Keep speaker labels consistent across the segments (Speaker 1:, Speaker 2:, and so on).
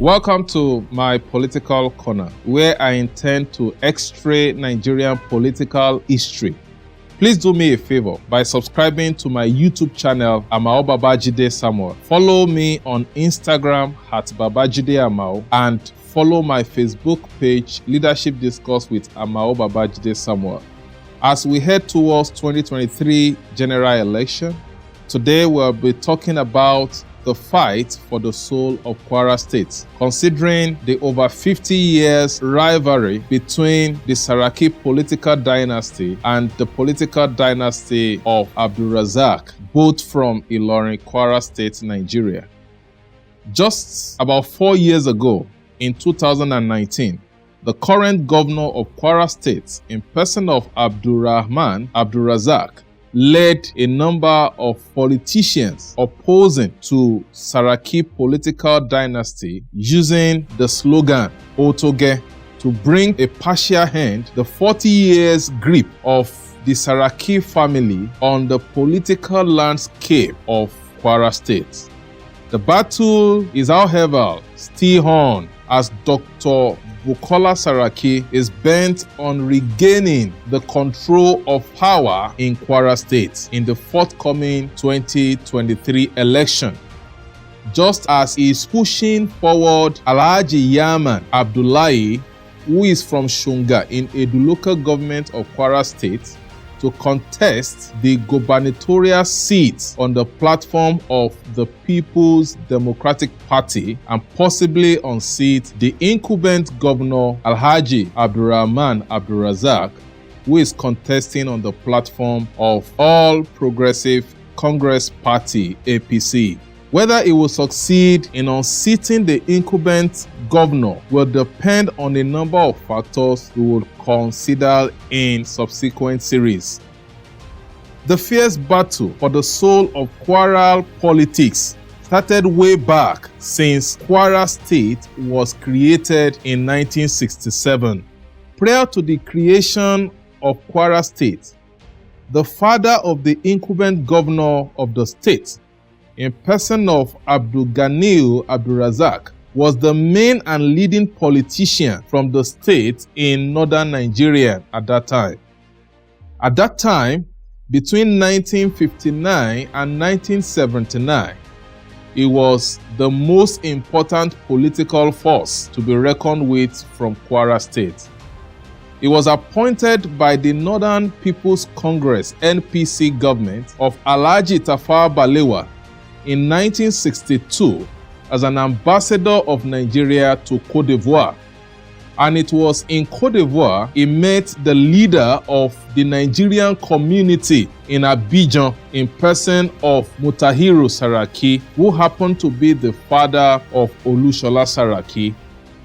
Speaker 1: Welcome to my political corner, where I intend to x-ray Nigerian political history. Please do me a favor by subscribing to my YouTube channel, Amao Babajide Samuel. Follow me on Instagram @Babajide Amao and follow my Facebook page, Leadership Discourse with Amao Babajide Samuel. As we head towards 2023 general election, today we'll be talking about the fight for the soul of Kwara State, considering the over 50 years rivalry between the Saraki political dynasty and the political dynasty of Abdulrazak, both from Ilorin, Kwara State, Nigeria. Just about 4 years ago, in 2019, the current governor of Kwara State, in person of Abdulrahman Abdulrazak, led a number of politicians opposing to Saraki political dynasty using the slogan Otoge to bring a partial end the 40 years grip of the Saraki family on the political landscape of Kwara State. The battle is, however, still on as Dr. Bukola Saraki is bent on regaining the control of power in Kwara State in the forthcoming 2023 election. Just as he is pushing forward Alhaji Yaman Abdullahi, who is from Shunga in Edo local government of Kwara State, to contest the gubernatorial seat on the platform of the People's Democratic Party and possibly unseat the incumbent governor Alhaji Abdulrahman Abdulrazak, who is contesting on the platform of All Progressive Congress Party APC. Whether it will succeed in unseating the incumbent governor will depend on a number of factors we will consider in subsequent series. The fierce battle for the soul of Kwara politics started way back since Kwara State was created in 1967. Prior to the creation of Kwara State, the father of the incumbent governor of the state, in person of Abdul Ganiu Abdulrazak, was the main and leading politician from the state in northern Nigeria at that time. At that time, between 1959 and 1979, he was the most important political force to be reckoned with from Kwara State. He was appointed by the Northern People's Congress (NPC) government of Alhaji Tafawa Balewa in 1962 as an ambassador of Nigeria to Côte d'Ivoire. And it was in Côte d'Ivoire he met the leader of the Nigerian community in Abidjan in person of Mutahiru Saraki, who happened to be the father of Olushola Saraki.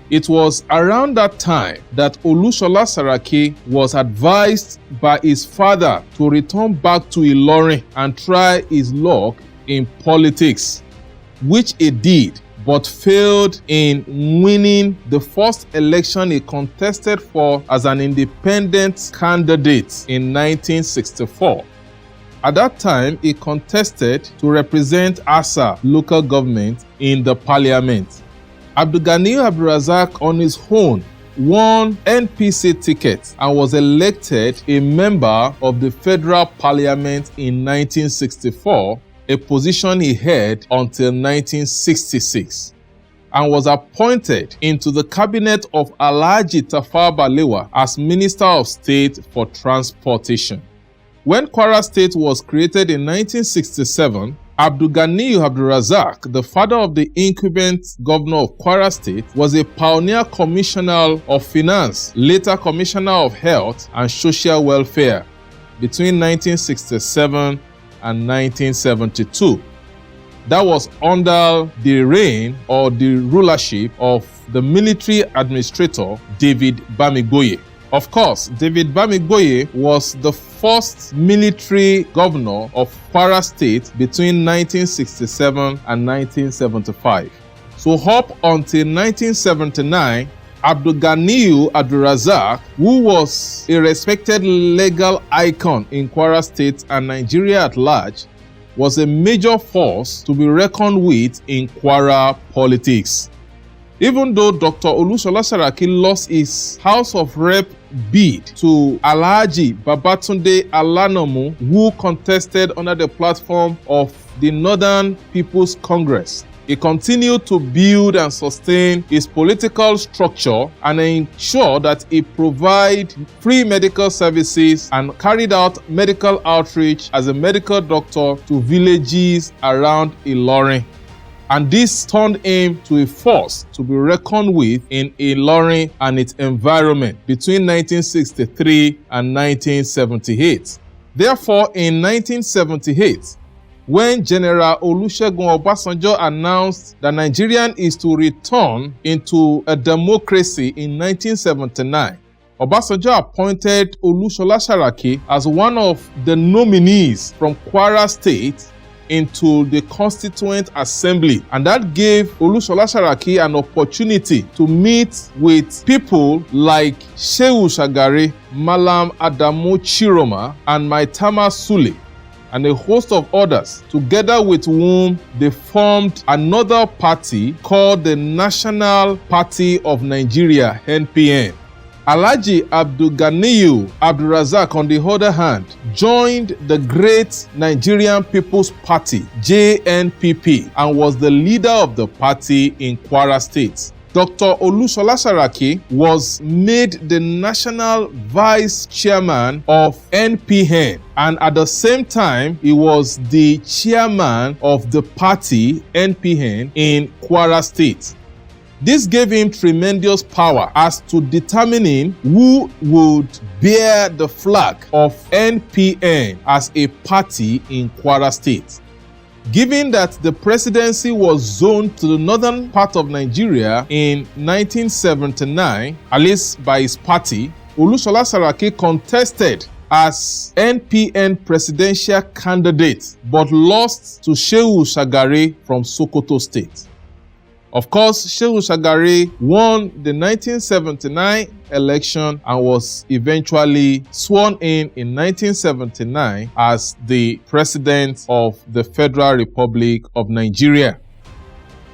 Speaker 1: It was around that time that Olushola Saraki was advised by his father to return back to Ilorin and try his luck in politics, which he did, but failed in winning the first election he contested for as an independent candidate in 1964. At that time, he contested to represent Asa local government in the parliament. Abdul Ganiu Abdulrazak on his own won NPC ticket and was elected a member of the federal parliament in 1964, a position he held until 1966, and was appointed into the cabinet of Alhaji Tafawa Balewa as Minister of State for Transportation. When Kwara State was created in 1967, Abdul Ganiu Abdulrazak, the father of the incumbent governor of Kwara State, was a pioneer commissioner of finance, later commissioner of health and social welfare between 1967 and 1972. That was under the reign or the rulership of the military administrator David Bamigboye. Of course, David Bamigboye was the first military governor of Kwara State between 1967 and 1975. So up until 1979, Abdul Ganiu Abdulrazak, who was a respected legal icon in Kwara State and Nigeria at large, was a major force to be reckoned with in Kwara politics. Even though Dr. Olushola Saraki lost his House of Rep bid to Alhaji Babatunde Alanomu, who contested under the platform of the Northern People's Congress, he continued to build and sustain his political structure and ensure that he provided free medical services and carried out medical outreach as a medical doctor to villages around Ilorin. And this turned him to a force to be reckoned with in Ilorin and its environment between 1963 and 1978. Therefore, in 1978, when General Olusegun Obasanjo announced that Nigeria is to return into a democracy in 1979, Obasanjo appointed Olushola Saraki as one of the nominees from Kwara State into the Constituent Assembly, and that gave Olushola Saraki an opportunity to meet with people like Shehu Shagari, Malam Adamu Chiroma, and Maitama Sule, and a host of others, together with whom they formed another party called the National Party of Nigeria, NPN. Alhaji Abdulganiyu Abdulrazak, on the other hand, joined the Great Nigerian People's Party, JNPP, and was the leader of the party in Kwara State. Dr. Olushola Saraki was made the national vice chairman of NPN, and at the same time, he was the chairman of the party NPN in Kwara State. This gave him tremendous power as to determining who would bear the flag of NPN as a party in Kwara State. Given that the presidency was zoned to the northern part of Nigeria in 1979, at least by his party, Olushola Saraki contested as NPN presidential candidate but lost to Shehu Shagari from Sokoto State. Of course, Shehu Shagari won the 1979 election and was eventually sworn in 1979 as the President of the Federal Republic of Nigeria.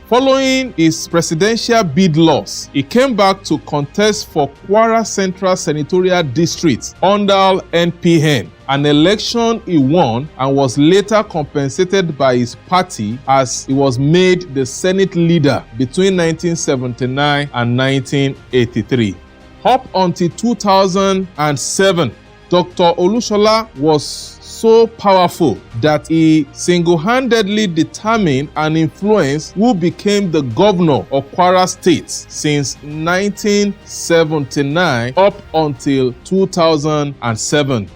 Speaker 1: Following his presidential bid loss, he came back to contest for Kwara Central Senatorial District under NPN, an election he won and was later compensated by his party as he was made the Senate leader between 1979 and 1983. Up until 2007, Dr. Olushola was so powerful that he single-handedly determined and influenced who became the governor of Kwara State since 1979 up until 2007.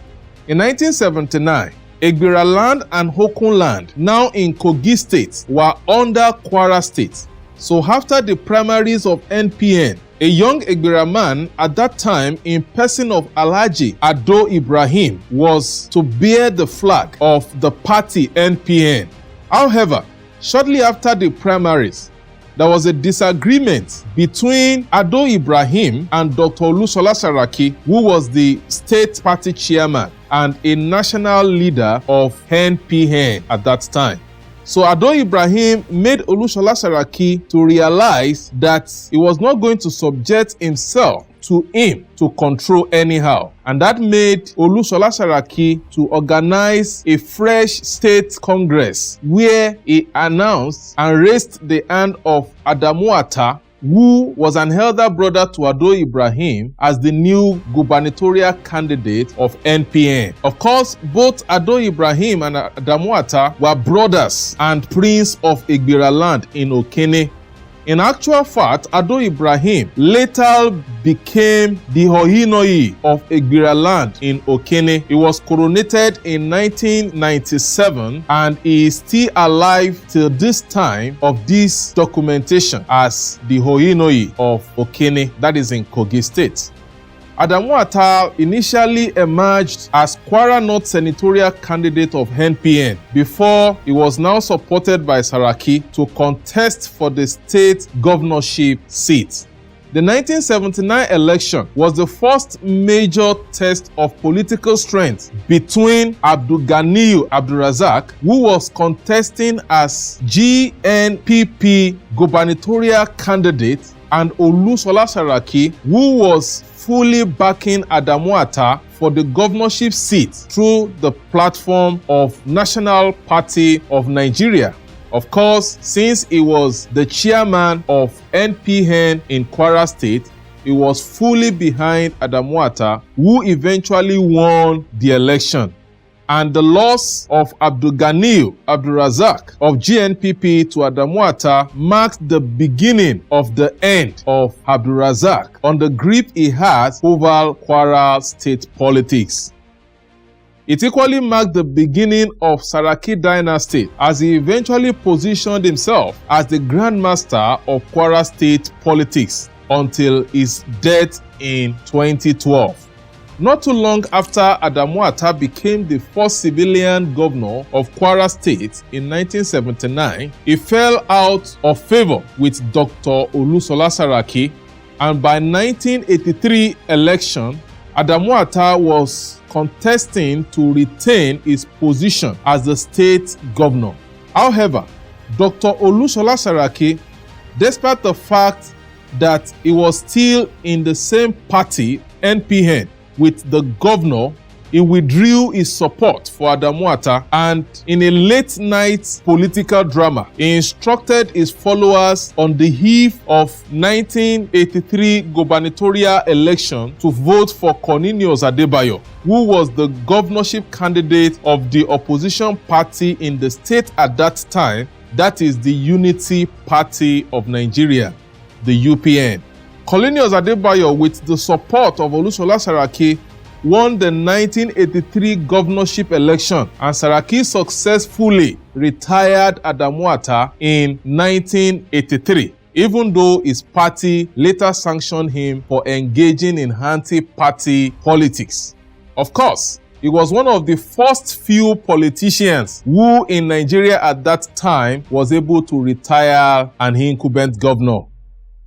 Speaker 1: In 1979, Egbira land and Hokun land, now in Kogi State, were under Kwara State. So after the primaries of NPN, a young Egbira man at that time, in person of Alhaji Ado Ibrahim, was to bear the flag of the party NPN. However, shortly after the primaries, there was a disagreement between Ado Ibrahim and Dr. Olushola Saraki, who was the state party chairman and a national leader of NPN at that time. So Ado Ibrahim made Olushola Saraki to realize that he was not going to subject himself to him to control anyhow. And that made Olushola Saraki to organize a fresh state congress where he announced and raised the hand of Adamu Atta, who was an elder brother to Ado Ibrahim, as the new gubernatorial candidate of NPN. Of course, both Ado Ibrahim and Adamu Atta were brothers and prince of Egbira land in Okene. In actual fact, Ado Ibrahim later became the Ohinoi of Egbira land in Okene. He was coronated in 1997 and he is still alive till this time of this documentation as the Ohinoi of Okene, that is in Kogi State. Adamu Atta initially emerged as Kwara North senatorial candidate of NPN before he was now supported by Saraki to contest for the state governorship seat. The 1979 election was the first major test of political strength between Abdulganiyu Abdulrazak, who was contesting as GNPP gubernatorial candidate, and Olusola Saraki, who was fully backing Adamu Atta for the governorship seat through the platform of National Party of Nigeria. Of course, since he was the chairman of NPN in Kwara State, he was fully behind Adamu Atta, who eventually won the election. And the loss of Abdulganiyu Abdulrazak of GNPP to Adamu Atta marked the beginning of the end of Abdulrazak on the grip he has over Kwara State politics. It equally marked the beginning of Saraki dynasty as he eventually positioned himself as the grandmaster of Kwara State politics until his death in 2012. Not too long after Adamu Atta became the first civilian governor of Kwara State in 1979, he fell out of favor with Dr. Olusola Saraki, and by 1983 election, Adamu Atta was contesting to retain his position as the state governor. However, Dr. Olusola Saraki, despite the fact that he was still in the same party, NPN, with the governor, he withdrew his support for Adamu Atta, and in a late-night political drama, he instructed his followers on the eve of 1983 gubernatorial election to vote for Cornelius Adebayo, who was the governorship candidate of the opposition party in the state at that time, that is the Unity Party of Nigeria, the UPN. Cornelius Adebayo, with the support of Olusola Saraki, won the 1983 governorship election, and Saraki successfully retired Adamu Atta in 1983, even though his party later sanctioned him for engaging in anti-party politics. Of course, he was one of the first few politicians who in Nigeria at that time was able to retire an incumbent governor.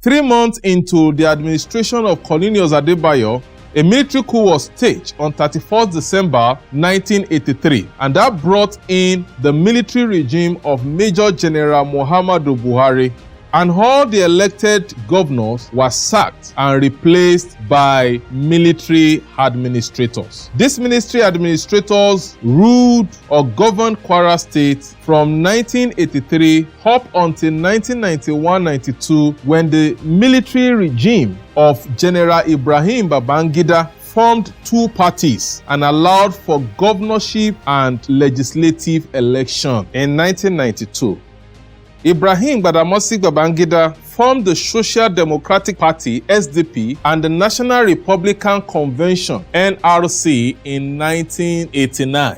Speaker 1: 3 months into the administration of Cornelius Adebayo, a military coup was staged on 31st December 1983, and that brought in the military regime of Major General Muhammadu Buhari, and all the elected governors were sacked and replaced by military administrators. These military administrators ruled or governed Kwara State from 1983 up until 1991-92, when the military regime of General Ibrahim Babangida formed two parties and allowed for governorship and legislative election in 1992. Ibrahim Badamasi Babangida formed the Social Democratic Party (SDP) and the National Republican Convention (NRC) in 1989.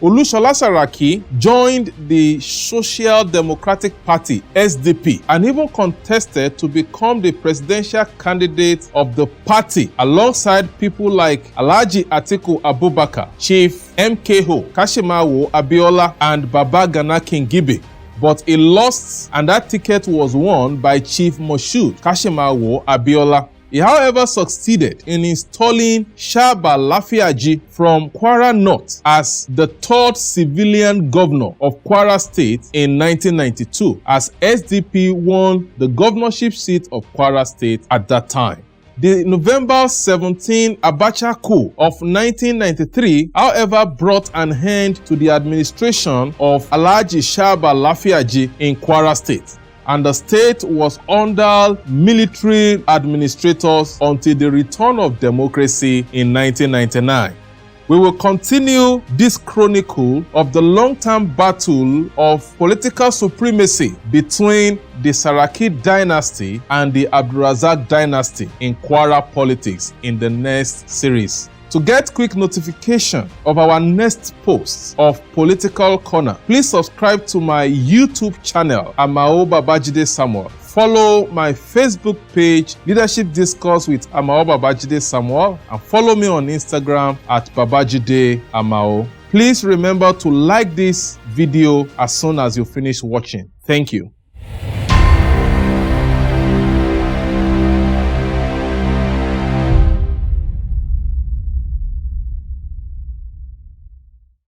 Speaker 1: Olusola Saraki joined the Social Democratic Party (SDP) and even contested to become the presidential candidate of the party alongside people like Alhaji Atiku Abubakar, Chief MKO Kashimawo Abiola, and Baba Gana Kingibe. But he lost, and that ticket was won by Chief Moshood Kashimawo Abiola. He, however, succeeded in installing Shaba Lafiaji from Kwara North as the third civilian governor of Kwara State in 1992, as SDP won the governorship seat of Kwara State at that time. The November 17 Abacha coup of 1993, however, brought an end to the administration of Alhaji Shaba Lafiaji in Kwara State, and the state was under military administrators until the return of democracy in 1999. We will continue this chronicle of the long-term battle of political supremacy between the Saraki dynasty and the Abdulrazak dynasty in Kwara politics in the next series. To get quick notification of our next posts of Political Corner, please subscribe to my YouTube channel, Amao Babajide Samuel. Follow my Facebook page, Leadership Discourse with Amao Babajide Samuel, and follow me on Instagram at Babajide Amao. Please remember to like this video as soon as you finish watching. Thank you.